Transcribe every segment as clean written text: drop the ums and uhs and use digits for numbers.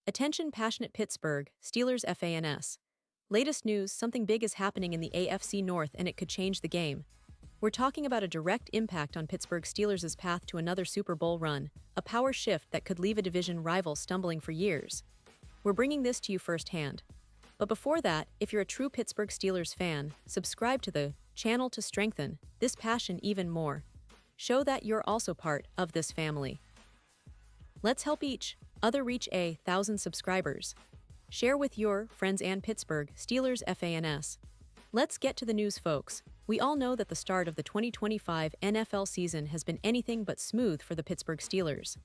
Attention passionate Pittsburgh Steelers fans. Latest news, something big is happening in the AFC North and it could change the game. We're talking about a direct impact on Pittsburgh Steelers' path to another Super Bowl run, a power shift that could leave a division rival stumbling for years. We're bringing this to you firsthand. But before that, if you're a true Pittsburgh Steelers fan, subscribe to the channel to strengthen this passion even more. Show that you're also part of this family. Let's help each other reach 1,000 subscribers. Share with your friends and Pittsburgh Steelers fans. Let's get to the news, folks. We all know that the start of the 2025 NFL season has been anything but smooth for the Pittsburgh Steelers.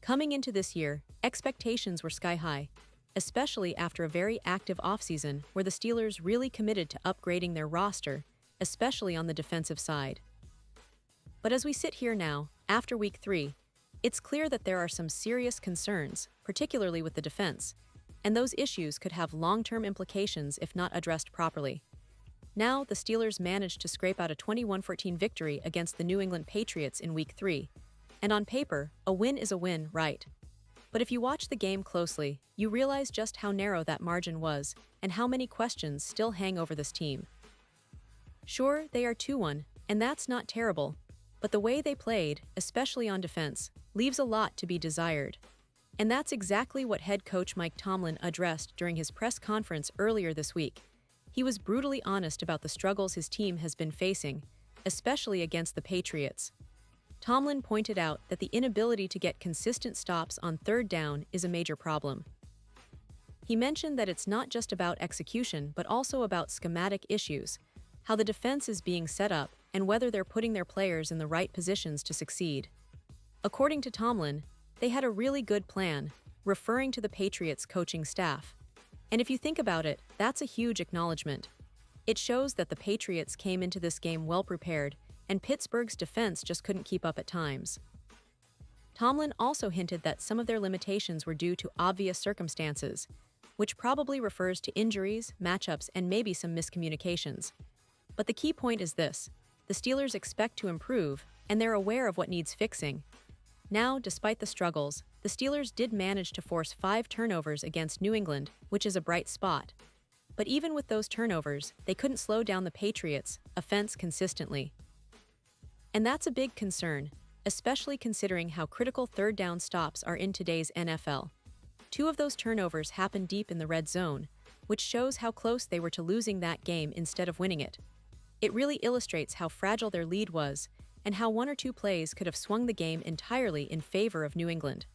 Coming into this year, expectations were sky high, especially after a very active offseason where the Steelers really committed to upgrading their roster, especially on the defensive side. But as we sit here now, after Week 3, it's clear that there are some serious concerns, particularly with the defense, and those issues could have long-term implications if not addressed properly. Now, the Steelers managed to scrape out a 21-14 victory against the New England Patriots in Week 3, and on paper, a win is a win, right? But if you watch the game closely, you realize just how narrow that margin was and how many questions still hang over this team. Sure, they are 2-1, and that's not terrible, but the way they played, especially on defense, leaves a lot to be desired. And that's exactly what head coach Mike Tomlin addressed during his press conference earlier this week. He was brutally honest about the struggles his team has been facing, especially against the Patriots. Tomlin pointed out that the inability to get consistent stops on third down is a major problem. He mentioned that it's not just about execution but also about schematic issues, how the defense is being set up, and whether they're putting their players in the right positions to succeed. According to Tomlin, they had a really good plan, referring to the Patriots' coaching staff. And if you think about it, that's a huge acknowledgement. It shows that the Patriots came into this game well prepared, and Pittsburgh's defense just couldn't keep up at times. Tomlin also hinted that some of their limitations were due to obvious circumstances, which probably refers to injuries, matchups, and maybe some miscommunications. But the key point is this: the Steelers expect to improve, and they're aware of what needs fixing. Now, despite the struggles, the Steelers did manage to force 5 turnovers against New England, which is a bright spot. But even with those turnovers, they couldn't slow down the Patriots' offense consistently. And that's a big concern, especially considering how critical third down stops are in today's NFL. 2 of those turnovers happened deep in the red zone, which shows how close they were to losing that game instead of winning it. It really illustrates how fragile their lead was, and how 1 or 2 plays could have swung the game entirely in favor of New England.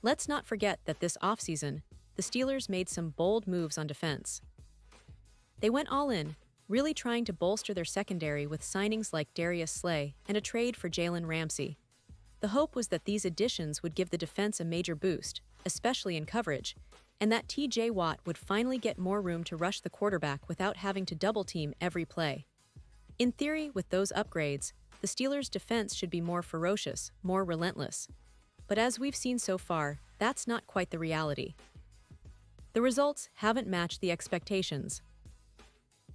Let's not forget that this offseason, the Steelers made some bold moves on defense. They went all in, really trying to bolster their secondary with signings like Darius Slay and a trade for Jalen Ramsey. The hope was that these additions would give the defense a major boost, especially in coverage, and that TJ Watt would finally get more room to rush the quarterback without having to double-team every play. In theory, with those upgrades, the Steelers' defense should be more ferocious, more relentless. But as we've seen so far, that's not quite the reality. The results haven't matched the expectations.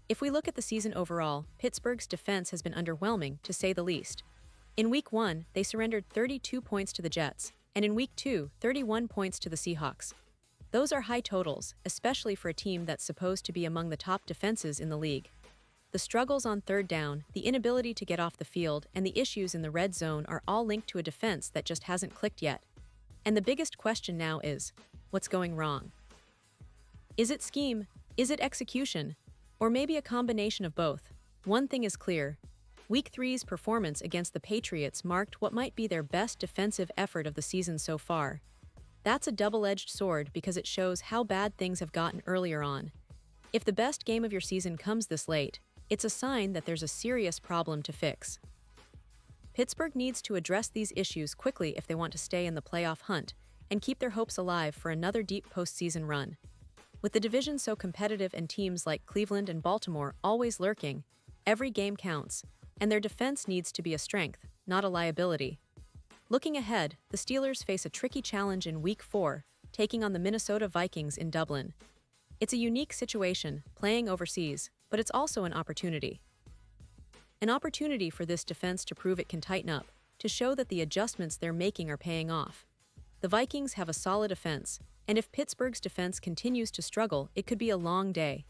If we look at the season overall, Pittsburgh's defense has been underwhelming, to say the least. In Week 1, they surrendered 32 points to the Jets, and in Week 2, 31 points to the Seahawks. Those are high totals, especially for a team that's supposed to be among the top defenses in the league. The struggles on third down, the inability to get off the field, and the issues in the red zone are all linked to a defense that just hasn't clicked yet. And the biggest question now is, what's going wrong? Is it scheme? Is it execution? Or maybe a combination of both? One thing is clear: Week 3's performance against the Patriots marked what might be their best defensive effort of the season so far. That's a double-edged sword because it shows how bad things have gotten earlier on. If the best game of your season comes this late, it's a sign that there's a serious problem to fix. Pittsburgh needs to address these issues quickly if they want to stay in the playoff hunt and keep their hopes alive for another deep postseason run. With the division so competitive and teams like Cleveland and Baltimore always lurking, every game counts, and their defense needs to be a strength, not a liability. Looking ahead, the Steelers face a tricky challenge in Week 4, taking on the Minnesota Vikings in Dublin. It's a unique situation, playing overseas, but it's also an opportunity. An opportunity for this defense to prove it can tighten up, to show that the adjustments they're making are paying off. The Vikings have a solid offense, And if Pittsburgh's defense continues to struggle, it could be a long day.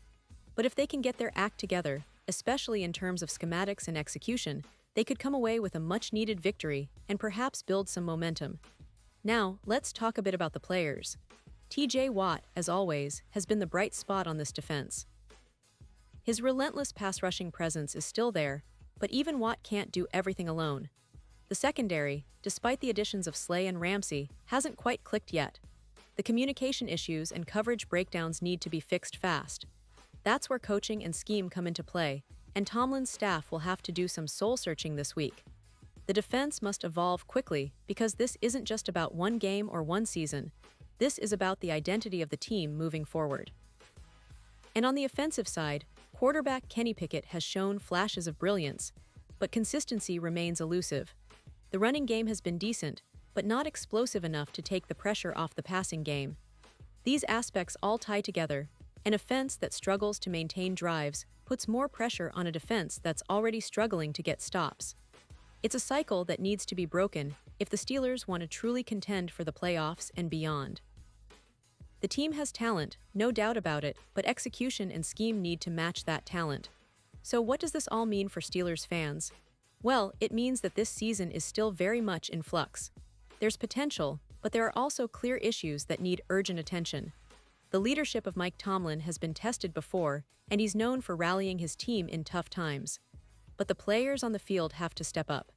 But if they can get their act together, especially in terms of schematics and execution, they could come away with a much-needed victory and perhaps build some momentum. Now, let's talk a bit about the players. TJ Watt, as always, has been the bright spot on this defense. His relentless pass-rushing presence is still there, but even Watt can't do everything alone. The secondary, despite the additions of Slay and Ramsey, hasn't quite clicked yet. The communication issues and coverage breakdowns need to be fixed fast. That's where coaching and scheme come into play, and Tomlin's staff will have to do some soul-searching this week. The defense must evolve quickly because this isn't just about one game or one season. This is about the identity of the team moving forward. And on the offensive side, quarterback Kenny Pickett has shown flashes of brilliance, but consistency remains elusive. The running game has been decent, but not explosive enough to take the pressure off the passing game. These aspects all tie together. An offense that struggles to maintain drives puts more pressure on a defense that's already struggling to get stops. It's a cycle that needs to be broken if the Steelers want to truly contend for the playoffs and beyond. The team has talent, no doubt about it, but execution and scheme need to match that talent. So what does this all mean for Steelers fans? Well, it means that this season is still very much in flux. There's potential, but there are also clear issues that need urgent attention. The leadership of Mike Tomlin has been tested before, and he's known for rallying his team in tough times. But the players on the field have to step up.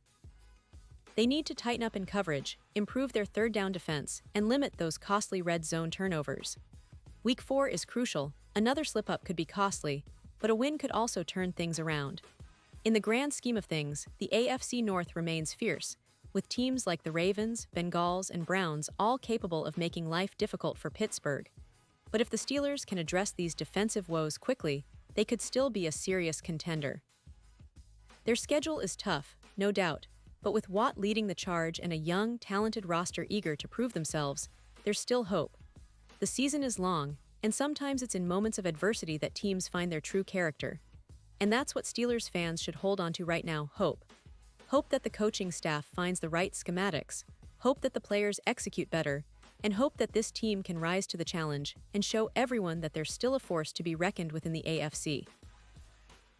They need to tighten up in coverage, improve their third down defense, and limit those costly red zone turnovers. Week 4 is crucial. Another slip-up could be costly, but a win could also turn things around. In the grand scheme of things, the AFC North remains fierce, with teams like the Ravens, Bengals, and Browns all capable of making life difficult for Pittsburgh. But if the Steelers can address these defensive woes quickly, they could still be a serious contender. Their schedule is tough, no doubt, but with Watt leading the charge and a young, talented roster eager to prove themselves, there's still hope. The season is long, and sometimes it's in moments of adversity that teams find their true character. And that's what Steelers fans should hold on to right now, hope. Hope that the coaching staff finds the right schematics, hope that the players execute better, and hope that this team can rise to the challenge and show everyone that they're still a force to be reckoned with in the AFC.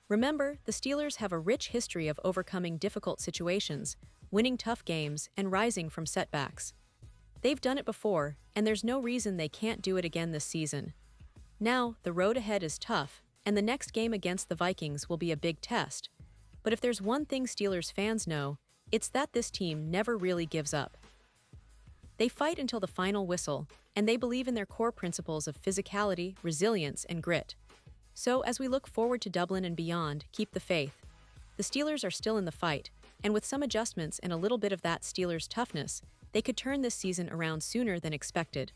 Remember, the Steelers have a rich history of overcoming difficult situations, winning tough games, and rising from setbacks. They've done it before, and there's no reason they can't do it again this season. Now, the road ahead is tough, and the next game against the Vikings will be a big test. But if there's one thing Steelers fans know, it's that this team never really gives up. They fight until the final whistle, and they believe in their core principles of physicality, resilience, and grit. So, as we look forward to Dublin and beyond, keep the faith. The Steelers are still in the fight, and with some adjustments and a little bit of that Steelers toughness, they could turn this season around sooner than expected.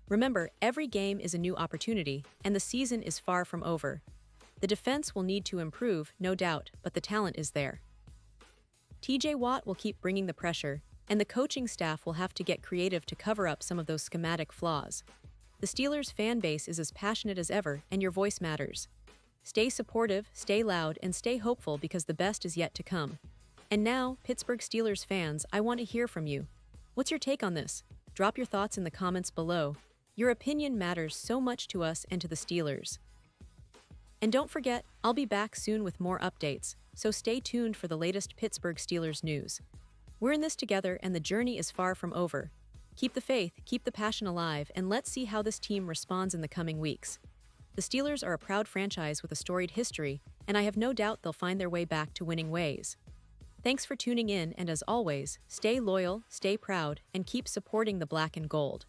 Remember, every game is a new opportunity, and the season is far from over. The defense will need to improve, no doubt, but the talent is there. TJ Watt will keep bringing the pressure, and the coaching staff will have to get creative to cover up some of those schematic flaws. The Steelers fan base is as passionate as ever, and your voice matters. Stay supportive, stay loud, and stay hopeful because the best is yet to come. And now, Pittsburgh Steelers fans, I want to hear from you. What's your take on this? Drop your thoughts in the comments below. Your opinion matters so much to us and to the Steelers. And don't forget, I'll be back soon with more updates, so stay tuned for the latest Pittsburgh Steelers news. We're in this together and the journey is far from over. Keep the faith, keep the passion alive, and let's see how this team responds in the coming weeks. The Steelers are a proud franchise with a storied history, and I have no doubt they'll find their way back to winning ways. Thanks for tuning in, and as always, stay loyal, stay proud, and keep supporting the black and gold.